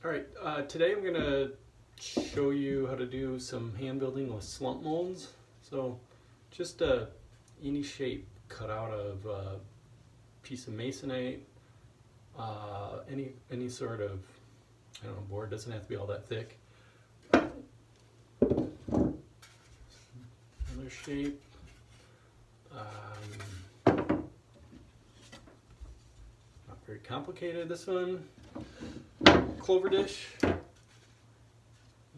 Alright, today I'm going to show you how to do some hand building with slump molds. So just any shape cut out of a piece of masonite, any sort of, I don't know, board, doesn't have to be all that thick. Another shape. Not very complicated, this one. Clover dish,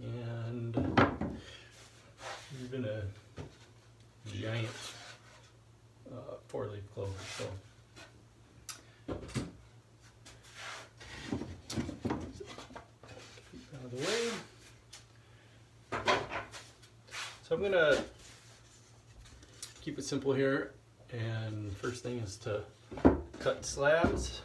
and even a giant 4-leaf clover. So out of the way. So I'm gonna keep it simple here, and first thing is to cut slabs.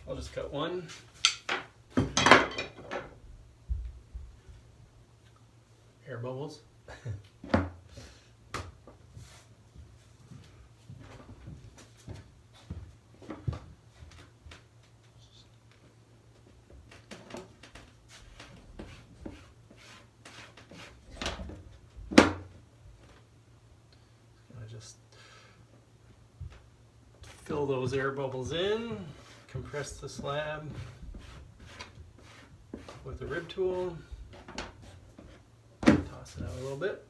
I'll just cut one. Air bubbles. I just fill those air bubbles in. Compress the slab with a rib tool, toss it out a little bit.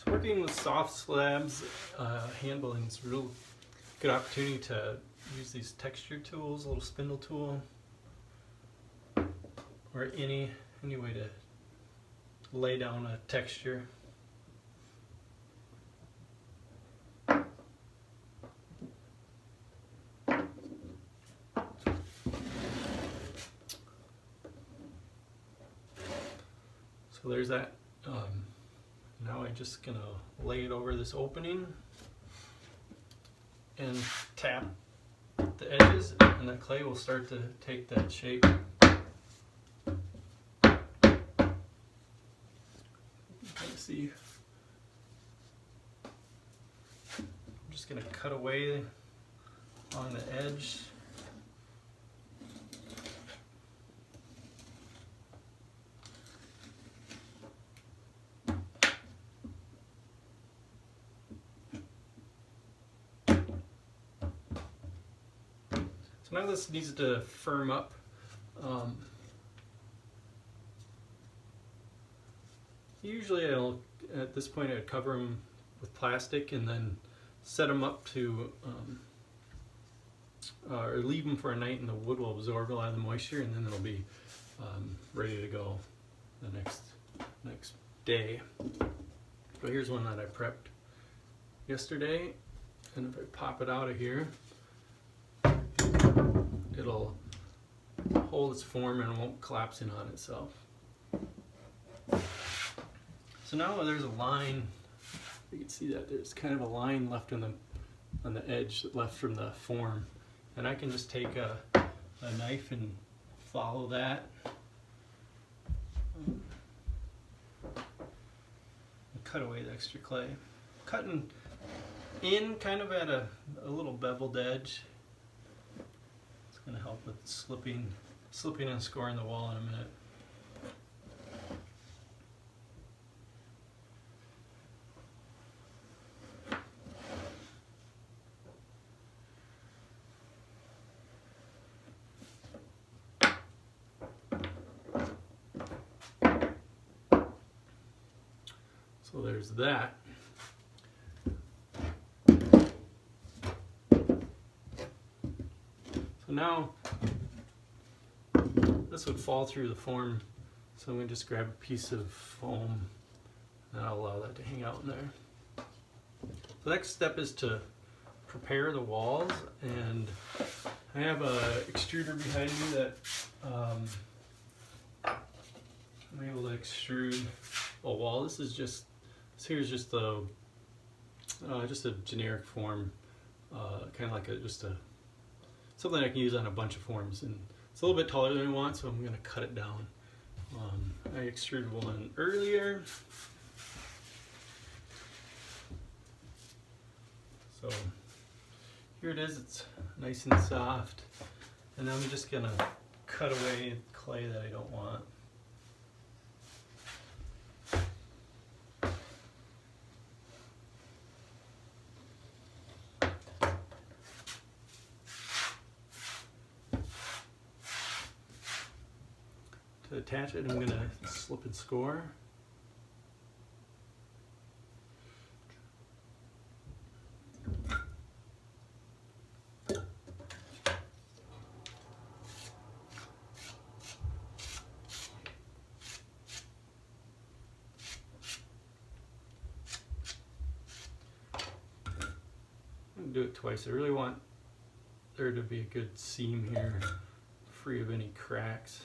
Working with soft slabs, hand building is a real good opportunity to use these texture tools, a little spindle tool, or any way to lay down a texture. So there's that. Now I'm just gonna lay it over this opening and tap the edges, and the clay will start to take that shape. Let's see. I'm just gonna cut away on the edge. So now this needs to firm up. Usually at this point I'd cover them with plastic and then set them up to, or leave them for a night, and the wood will absorb a lot of the moisture, and then it'll be ready to go the next day. So here's one that I prepped yesterday, and if I pop it out of here, it'll hold its form and won't collapse in on itself. So now there's a line. You can see that there's kind of a line left on the edge left from the form, and I can just take a knife and follow that. And cut away the extra clay. Cutting in kind of at a little beveled edge. Going to help with slipping and scoring the wall in a minute. So there's that. So now this would fall through the form, so I'm going to just grab a piece of foam and I'll allow that to hang out in there. The next step is to prepare the walls, and I have a extruder behind me that I'm able to extrude a wall. Here's just a generic form, kind of like something I can use on a bunch of forms, and it's a little bit taller than I want, so I'm going to cut it down. I extruded one earlier, so here it is. It's nice and soft, and I'm just going to cut away clay that I don't want. To attach it, I'm going to slip and score. I'm going to do it twice. I really want there to be a good seam here, free of any cracks.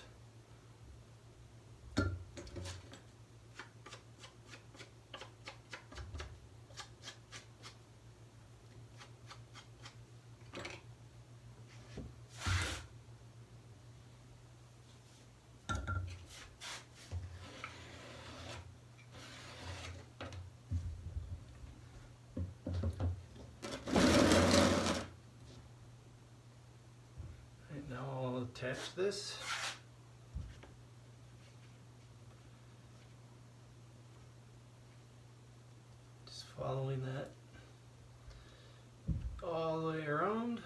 Now I'll attach this. Just following that all the way around.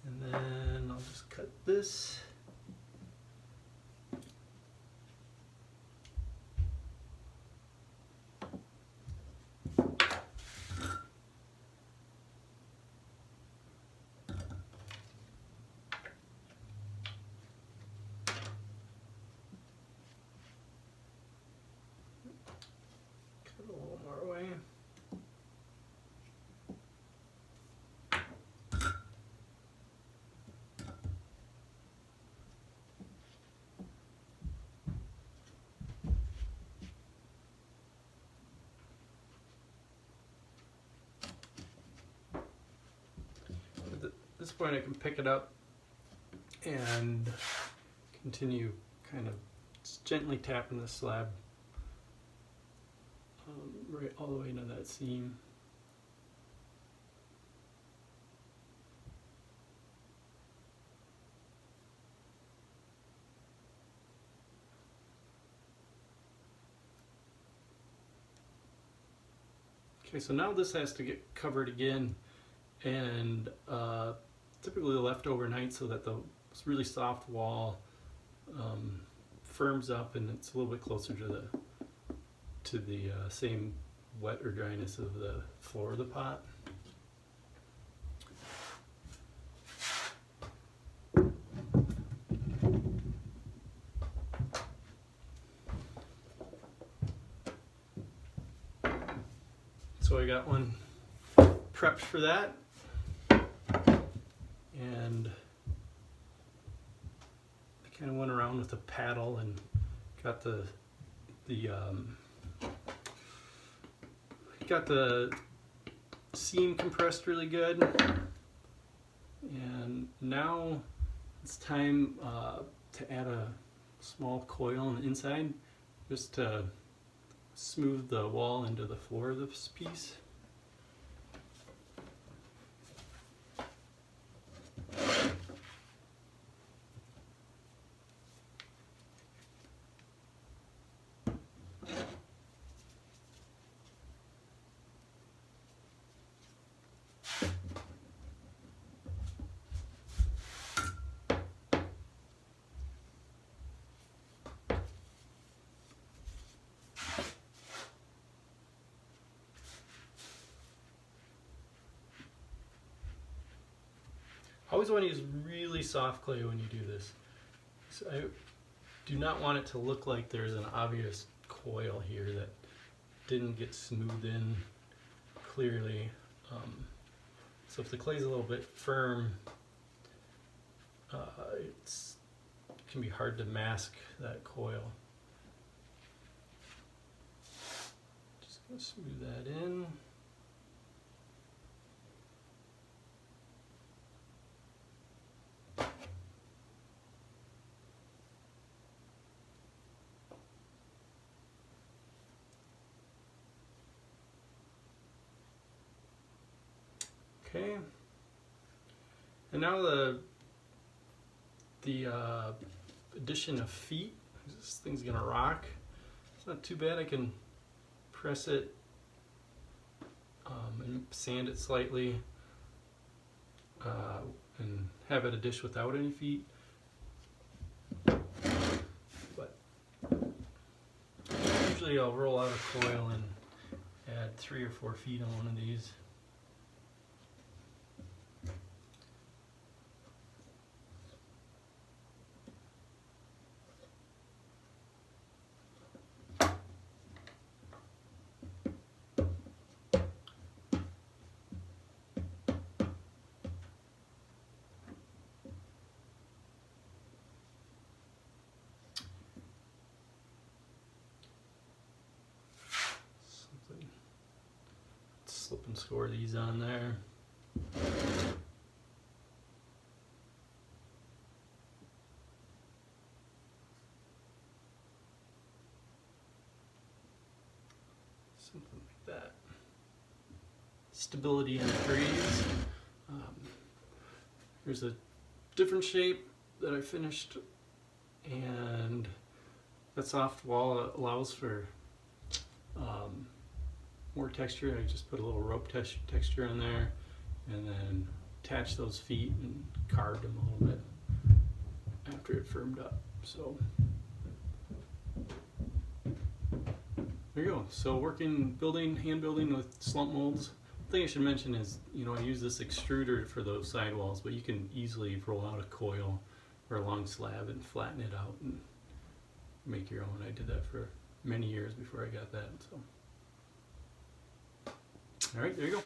And then I'll just cut this. Cut a little more away. At this point I can pick it up and continue kind of just gently tapping the slab right all the way into that seam. Okay, so now this has to get covered again, and typically left overnight so that the really soft wall firms up and it's a little bit closer to the same wet or dryness of the floor of the pot. So I got one prepped for that, and I kind of went around with a paddle and got the seam compressed really good. And now it's time to add a small coil on the inside just to smooth the wall into the floor of this piece. always want to use really soft clay when you do this. So I do not want it to look like there's an obvious coil here that didn't get smoothed in clearly. So if the clay's a little bit firm, it can be hard to mask that coil. Just gonna smooth that in. Okay, and now the addition of feet. This thing's gonna rock. It's not too bad. I can press it and sand it slightly and have it a dish without any feet. But usually I'll roll out a coil and add 3 or 4 feet on one of these. Slip and score these on there. Something like that. Stability and freeze. Here's a different shape that I finished, and that soft wall allows for more texture. I just put a little rope texture in there and then attached those feet and carved them a little bit after it firmed up. So there you go. So hand building with slump molds. The thing I should mention is, I use this extruder for those sidewalls, but you can easily roll out a coil or a long slab and flatten it out and make your own. I did that for many years before I got that. So. All right, there you go.